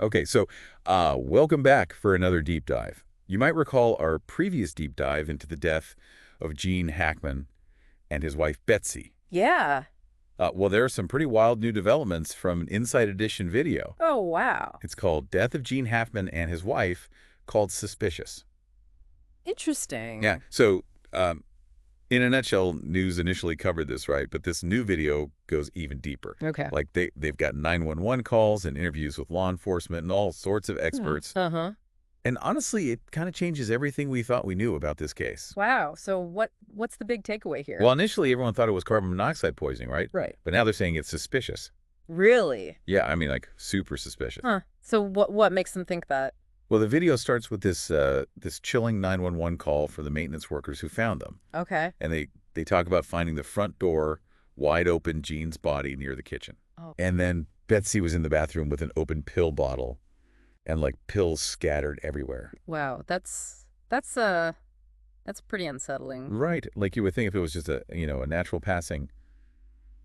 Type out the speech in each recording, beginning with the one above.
Okay, so welcome back for another deep dive. You might recall our previous deep dive into the death of Gene Hackman and his wife Betsy. Yeah. Well, there are some pretty wild new developments from an Inside Edition video. Oh, wow. It's called Death of Gene Hackman and His Wife, called Suspicious. Yeah, Interesting. so in a nutshell, news initially covered this, right? But this new video goes even deeper. Okay. Like they've got 911 calls and interviews with law enforcement and all sorts of experts. Uh-huh. And honestly, it kind of changes everything we thought we knew about this case. Wow. So what's the big takeaway here? Well, initially, everyone thought it was carbon monoxide poisoning, right? Right. But now they're saying it's suspicious. Really? Yeah, I mean, like, super suspicious. Huh. So what makes them think that? Well, the video starts with this chilling 911 call for the maintenance workers who found them. Okay. And they talk about finding the front door wide open, Jean's body near the kitchen. Oh. And then Betsy was in the bathroom with an open pill bottle and, like, pills scattered everywhere. Wow. That's pretty unsettling. Right. Like you would think if it was just a natural passing,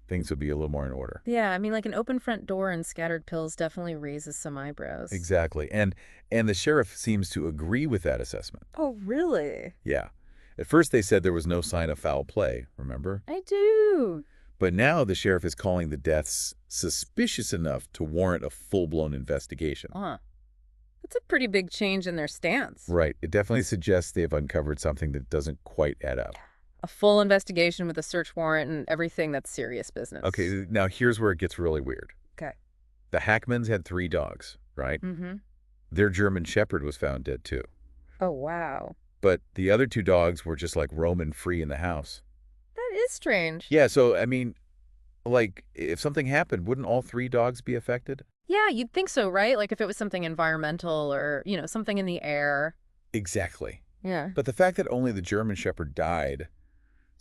things would be a little more in order. Yeah, I mean, like an open front door and scattered pills definitely raises some eyebrows. Exactly. And the sheriff seems to agree with that assessment. Oh, really? Yeah. At first they said there was no sign of foul play, remember? I do. But now the sheriff is calling the deaths suspicious enough to warrant a full-blown investigation. Huh. That's a pretty big change in their stance. Right. It definitely suggests they've uncovered something that doesn't quite add up. A full investigation with a search warrant and everything, that's serious business. Okay, now here's where it gets really weird. Okay. The Hackmans had 3 dogs, right? Mm-hmm. Their German Shepherd was found dead too. Oh, wow. But the other 2 dogs were just like roaming free in the house. That is strange. Yeah, so I mean, like, if something happened, wouldn't all 3 dogs be affected? Yeah, you'd think so, right? Like if it was something environmental or, something in the air. Exactly. Yeah. But the fact that only the German Shepherd died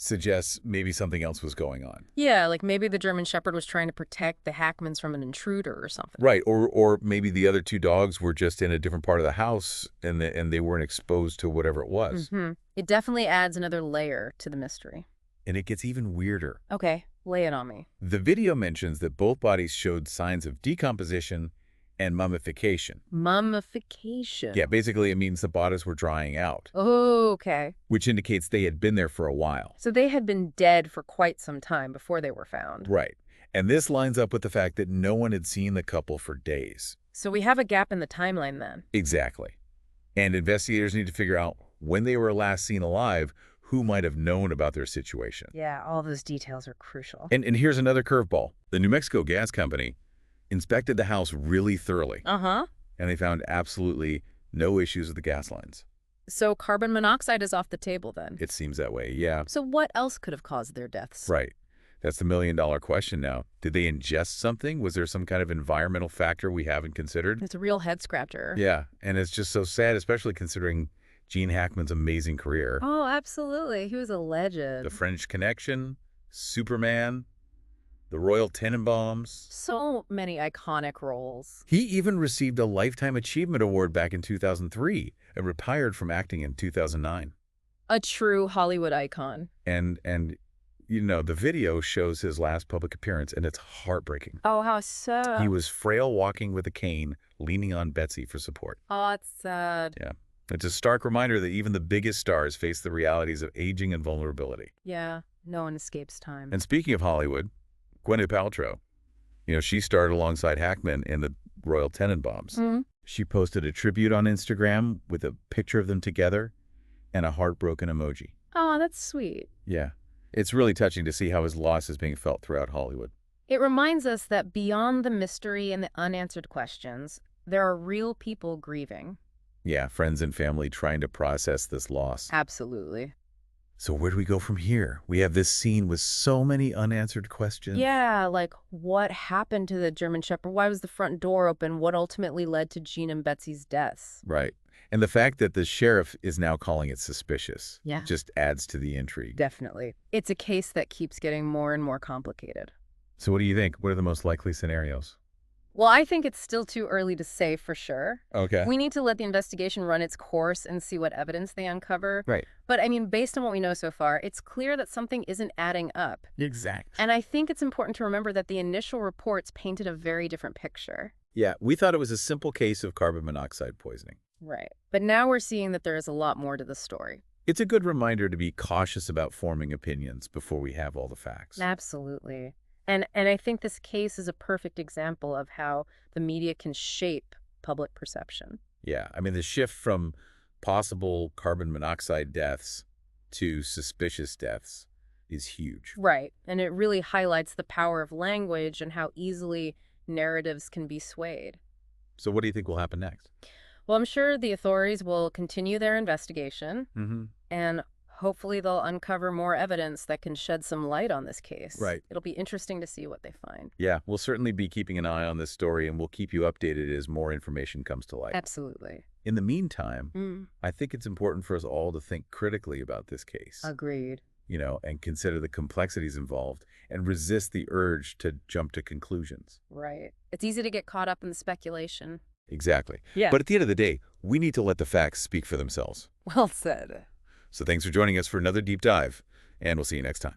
suggests maybe something else was going on. Yeah, like maybe the German Shepherd was trying to protect the Hackmans from an intruder or something. Right, or maybe the other 2 dogs were just in a different part of the house and they weren't exposed to whatever it was. Mm-hmm. It definitely adds another layer to the mystery. And it gets even weirder. Okay, lay it on me. The video mentions that both bodies showed signs of decomposition and mummification. Mummification. Yeah, basically it means the bodies were drying out, Oh, okay. which indicates they had been there for a while. So they had been dead for quite some time before they were found. Right. And this lines up with the fact that no one had seen the couple for days. So we have a gap in the timeline then. Exactly. And investigators need to figure out when they were last seen alive, who might have known about their situation. Yeah, all those details are crucial. And here's another curveball. The New Mexico Gas Company inspected the house really thoroughly, Uh-huh. and they found absolutely no issues with the gas lines. So carbon monoxide is off the table then. It seems that way, yeah. So what else could have caused their deaths? Right. That's the million-dollar question now. Did they ingest something? Was there some kind of environmental factor we haven't considered? It's a real head scratcher. Yeah, and it's just so sad, especially considering Gene Hackman's amazing career. Oh, absolutely. He was a legend. The French Connection, Superman, the Royal Tenenbaums. So many iconic roles. He even received a Lifetime Achievement Award back in 2003 and retired from acting in 2009. A true Hollywood icon. And the video shows his last public appearance, and it's heartbreaking. Oh, how sad. He was frail walking with a cane, leaning on Betsy for support. Oh, it's sad. Yeah. It's a stark reminder that even the biggest stars face the realities of aging and vulnerability. Yeah, no one escapes time. And speaking of Hollywood, Gwyneth Paltrow, she starred alongside Hackman in the Royal Tenenbaums. Mm-hmm. She posted a tribute on Instagram with a picture of them together and a heartbroken emoji. Oh, that's sweet. Yeah. It's really touching to see how his loss is being felt throughout Hollywood. It reminds us that beyond the mystery and the unanswered questions, there are real people grieving. Yeah, friends and family trying to process this loss. Absolutely. So where do we go from here? We have this scene with so many unanswered questions. Yeah, like what happened to the German Shepherd? Why was the front door open? What ultimately led to Gene and Betsy's deaths? Right. And the fact that the sheriff is now calling it suspicious Yeah. just adds to the intrigue. Definitely. It's a case that keeps getting more and more complicated. So what do you think? What are the most likely scenarios? Well, I think it's still too early to say for sure. Okay. We need to let the investigation run its course and see what evidence they uncover. Right. But I mean, based on what we know so far, it's clear that something isn't adding up. Exactly. And I think it's important to remember that the initial reports painted a very different picture. Yeah, we thought it was a simple case of carbon monoxide poisoning. Right. But now we're seeing that there is a lot more to the story. It's a good reminder to be cautious about forming opinions before we have all the facts. Absolutely. And I think this case is a perfect example of how the media can shape public perception. Yeah, I mean, the shift from possible carbon monoxide deaths to suspicious deaths is huge. Right. And it really highlights the power of language and how easily narratives can be swayed. So what do you think will happen next? Well, I'm sure the authorities will continue their investigation, Mm-hmm. and hopefully they'll uncover more evidence that can shed some light on this case. Right. It'll be interesting to see what they find. Yeah, we'll certainly be keeping an eye on this story, and we'll keep you updated as more information comes to light. Absolutely. In the meantime, Mm, I think it's important for us all to think critically about this case, agreed. and consider the complexities involved and resist the urge to jump to conclusions. Right. It's easy to get caught up in the speculation. Exactly. Yeah. But at the end of the day, we need to let the facts speak for themselves. Well said. So thanks for joining us for another deep dive, and we'll see you next time.